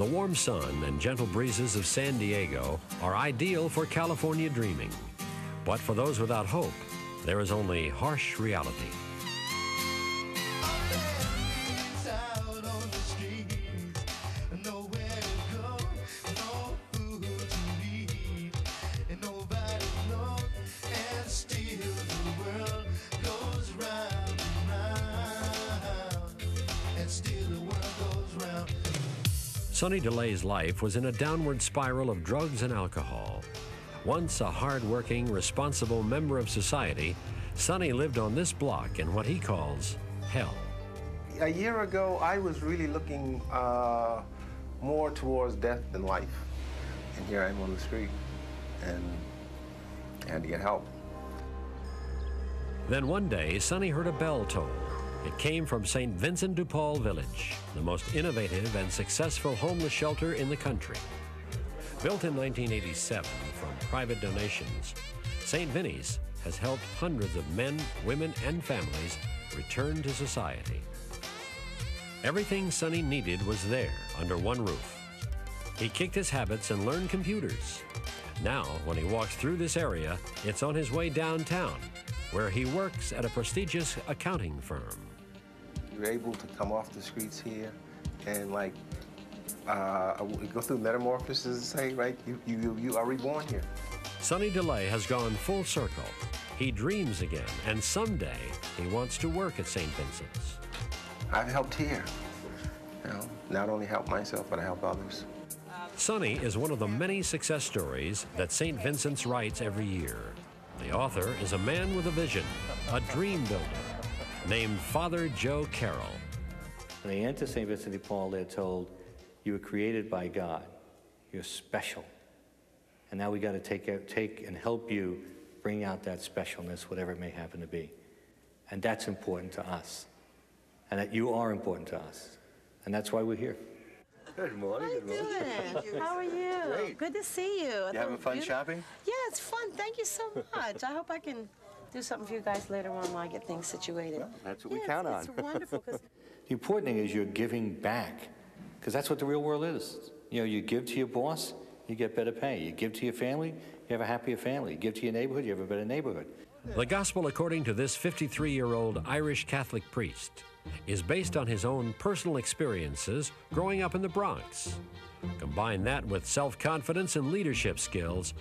The warm sun and gentle breezes of San Diego are ideal for California dreaming. But for those without hope, there is only harsh reality. Sonny DeLay's life was in a downward spiral of drugs and alcohol. Once a hard-working, responsible member of society, Sonny lived on this block in what he calls hell. A year ago, I was really looking more towards death than life. And here I am on the street, and I had to get help. Then one day, Sonny heard a bell toll. It came from St. Vincent de Paul Village, the most innovative and successful homeless shelter in the country. Built in 1987 from private donations, St. Vinny's has helped hundreds of men, women, and families return to society. Everything Sonny needed was there under one roof. He kicked his habits and learned computers. Now, when he walks through this area, it's on his way downtown, where he works at a prestigious accounting firm. You're able to come off the streets here and go through metamorphosis, say, right? You are reborn here. Sonny DeLay has gone full circle. He dreams again, and someday he wants to work at St. Vincent's. I've helped here. You know, not only help myself, but I help others. Sonny is one of the many success stories that St. Vincent's writes every year. The author is a man with a vision, a dream builder, named Father Joe Carroll. When they enter St. Vincent de Paul, they're told, you were created by God. You're special. And now we got to take and help you bring out that specialness, whatever it may happen to be. And that's important to us. And that you are important to us. And that's why we're here. Good morning. How are you doing? How are you? Great. Good to see you. You having fun shopping? Yeah, it's fun. Thank you so much. I hope I can do something for you guys later on while I get things situated. Well, that's what we count on. It's wonderful. The important thing is you're giving back, because that's what the real world is. You know, you give to your boss, you get better pay. You give to your family, you have a happier family. You give to your neighborhood, you have a better neighborhood. The gospel, according to this 53-year-old Irish Catholic priest, is based on his own personal experiences growing up in the Bronx. Combine that with self-confidence and leadership skills,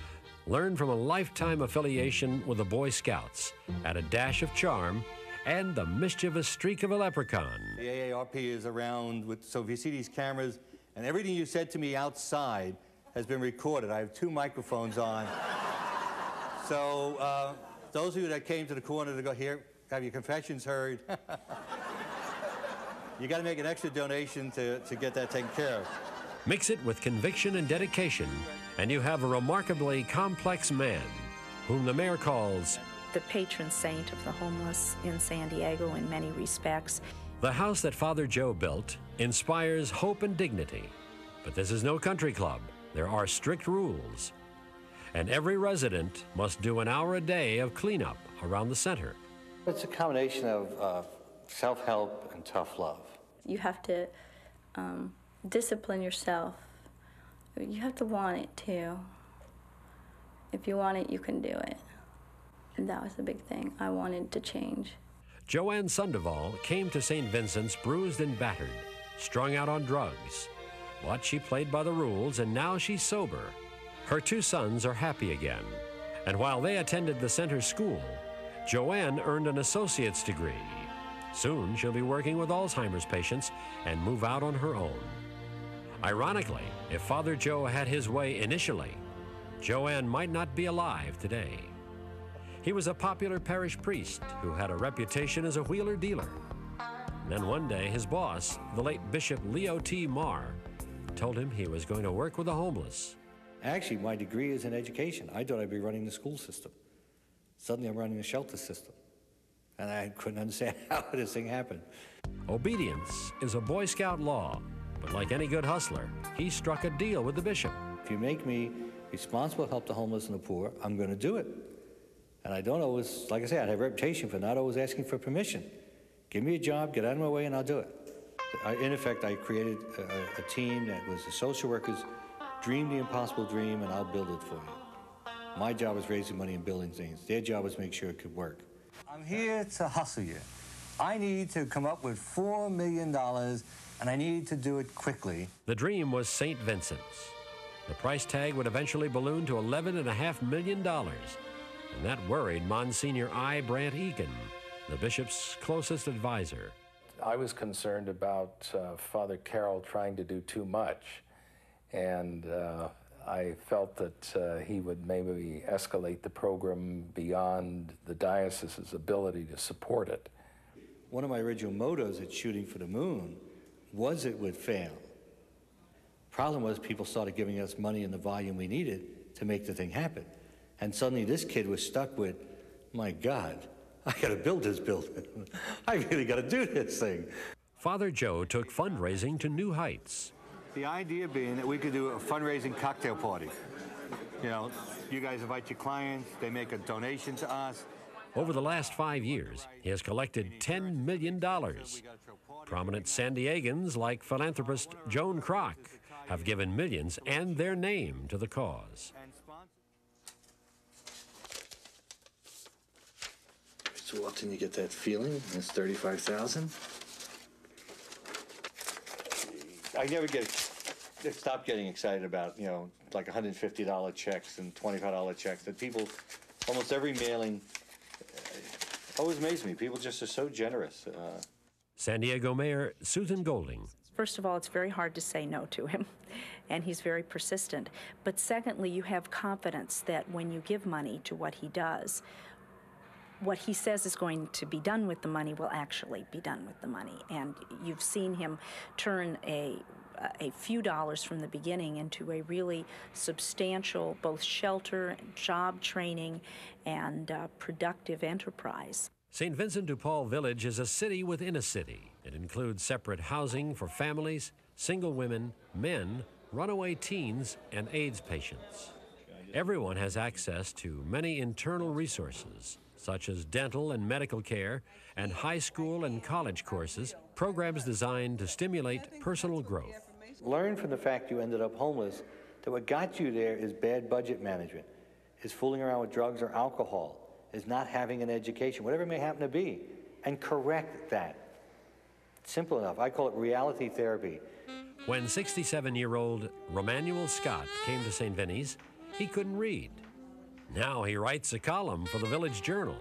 learned from a lifetime affiliation with the Boy Scouts, add a dash of charm, and the mischievous streak of a leprechaun. The AARP is around, so if you see these cameras, and everything you said to me outside has been recorded. I have 2 microphones on. So those of you that came to the corner to go here, have your confessions heard. You got to make an extra donation to get that taken care of. Mix it with conviction and dedication, and you have a remarkably complex man, whom the mayor calls the patron saint of the homeless in San Diego in many respects. The house that Father Joe built inspires hope and dignity. But this is no country club. There are strict rules. And every resident must do an hour a day of cleanup around the center. It's a combination of self-help and tough love. You have to discipline yourself. You have to want it too. If you want it, you can do it. And that was the big thing. I wanted to change. Joanne Sandoval came to St. Vincent's bruised and battered, strung out on drugs. But she played by the rules, and now she's sober. Her 2 sons are happy again. And while they attended the center school, Joanne earned an associate's degree. Soon, she'll be working with Alzheimer's patients and move out on her own. Ironically, if Father Joe had his way initially, Joanne might not be alive today. He was a popular parish priest who had a reputation as a wheeler dealer. And then one day, his boss, the late Bishop Leo T. Marr, told him he was going to work with the homeless. Actually, my degree is in education. I thought I'd be running the school system. Suddenly, I'm running the shelter system. And I couldn't understand how this thing happened. Obedience is a Boy Scout law, but like any good hustler, he struck a deal with the bishop. If you make me responsible to help the homeless and the poor, I'm going to do it. And I don't always, like I said, I have a reputation for not always asking for permission. Give me a job, get out of my way, and I'll do it. In effect, I created a team that was the social workers, dream the impossible dream, and I'll build it for you. My job was raising money and building things. Their job was make sure it could work. I'm here to hustle you. I need to come up with $4 million, and I need to do it quickly. The dream was St. Vincent's. The price tag would eventually balloon to $11.5 million, and that worried Monsignor I. Brant Egan, the bishop's closest advisor. I was concerned about Father Carroll trying to do too much, and I felt that he would maybe escalate the program beyond the diocese's ability to support it. One of my original mottos at Shooting for the Moon was it would fail. Problem was people started giving us money in the volume we needed to make the thing happen. And suddenly this kid was stuck with, my God, I gotta build this building. I really gotta do this thing. Father Joe took fundraising to new heights. The idea being that we could do a fundraising cocktail party. You know, you guys invite your clients, they make a donation to us. Over the last 5 years, he has collected $10 million. Prominent San Diegans like philanthropist Joan Kroc have given millions and their name to the cause. So often you get that feeling, it's 35,000. I never stop getting excited about, you know, like $150 checks and $25 checks that people, almost every mailing, always amazes me. People just are so generous. San Diego Mayor Susan Golding. First of all, it's very hard to say no to him, and he's very persistent. But secondly, you have confidence that when you give money to what he does, what he says is going to be done with the money will actually be done with the money. And you've seen him turn a few dollars from the beginning into a really substantial both shelter, job training, and productive enterprise. St. Vincent de Paul Village is a city within a city. It includes separate housing for families, single women, men, runaway teens, and AIDS patients. Everyone has access to many internal resources, such as dental and medical care, and high school and college courses, programs designed to stimulate personal growth. Learn from the fact you ended up homeless that what got you there is bad budget management, is fooling around with drugs or alcohol, is not having an education, whatever it may happen to be, and correct that. Simple enough. I call it reality therapy. When 67-year-old Romanuel Scott came to St. Vinny's, he couldn't read. Now he writes a column for the Village Journal.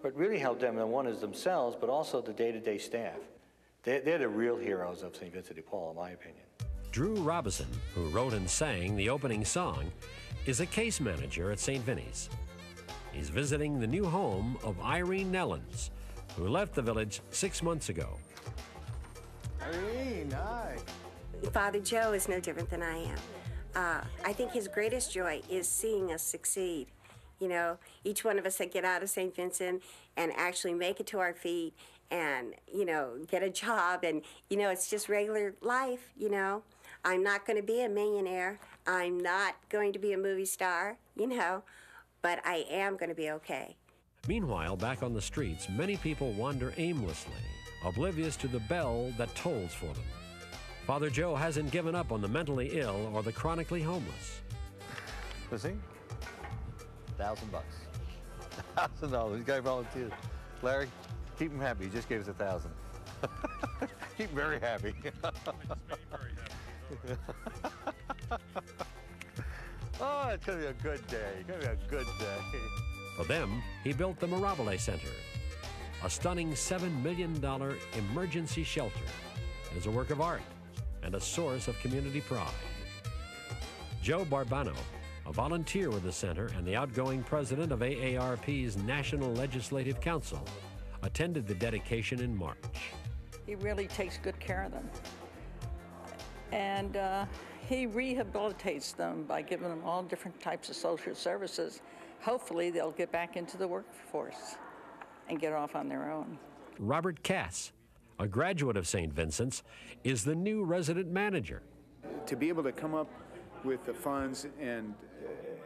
What really helped them, one is themselves, but also the day-to-day staff. They're the real heroes of St. Vincent de Paul, in my opinion. Drew Robison, who wrote and sang the opening song, is a case manager at St. Vinny's. He's visiting the new home of Irene Nellens, who left the village 6 months ago. Irene, hi. Father Joe is no different than I am. I think his greatest joy is seeing us succeed. You know, each one of us that get out of St. Vincent and actually make it to our feet and, you know, get a job and, you know, it's just regular life, you know. I'm not going to be a millionaire. I'm not going to be a movie star, you know, but I am going to be okay. Meanwhile, back on the streets, many people wander aimlessly, oblivious to the bell that tolls for them. Father Joe hasn't given up on the mentally ill or the chronically homeless. Does he? $1,000. $1,000. This guy volunteered. Larry, keep him happy. He just gave us $1,000. Keep him very happy. Oh, it's going to be a good day. It's going to be a good day. For them, he built the Mirabile Center, a stunning $7 million emergency shelter. It is a work of art and a source of community pride. Joe Barbano, a volunteer with the center and the outgoing president of AARP's National Legislative Council, attended the dedication in March. He really takes good care of them. And he rehabilitates them by giving them all different types of social services. Hopefully they'll get back into the workforce and get off on their own. Robert Cass, a graduate of St. Vincent's, is the new resident manager. To be able to come up with the funds and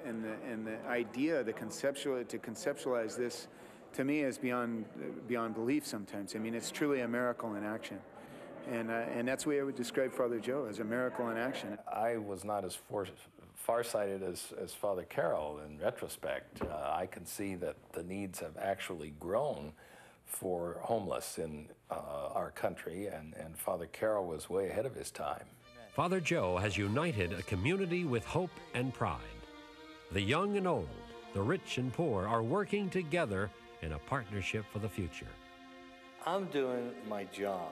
the idea, to conceptualize this, to me is beyond belief sometimes. I mean, it's truly a miracle in action. And that's the way I would describe Father Joe, as a miracle in action. I was not as farsighted as Father Carroll in retrospect. I can see that the needs have actually grown for homeless in our country, and Father Carroll was way ahead of his time. Father Joe has united a community with hope and pride. The young and old, the rich and poor are working together in a partnership for the future. I'm doing my job,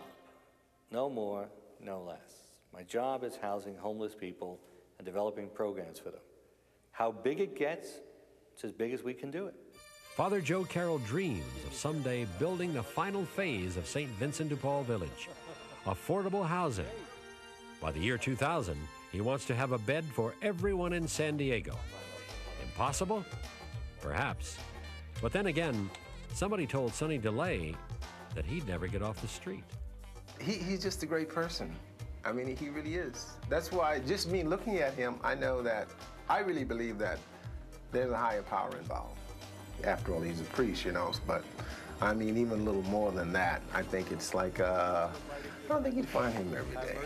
no more, no less. My job is housing homeless people and developing programs for them. How big it gets, it's as big as we can do it. Father Joe Carroll dreams of someday building the final phase of St. Vincent de Paul Village, affordable housing. By the year 2000, he wants to have a bed for everyone in San Diego. Impossible? Perhaps. But then again, somebody told Sonny DeLay that he'd never get off the street. He's just a great person. I mean, he really is. That's why, just me looking at him, I know that, I really believe that there's a higher power involved. After all, he's a priest, you know, but I mean, even a little more than that. I think it's like, I don't think you'd find him every day.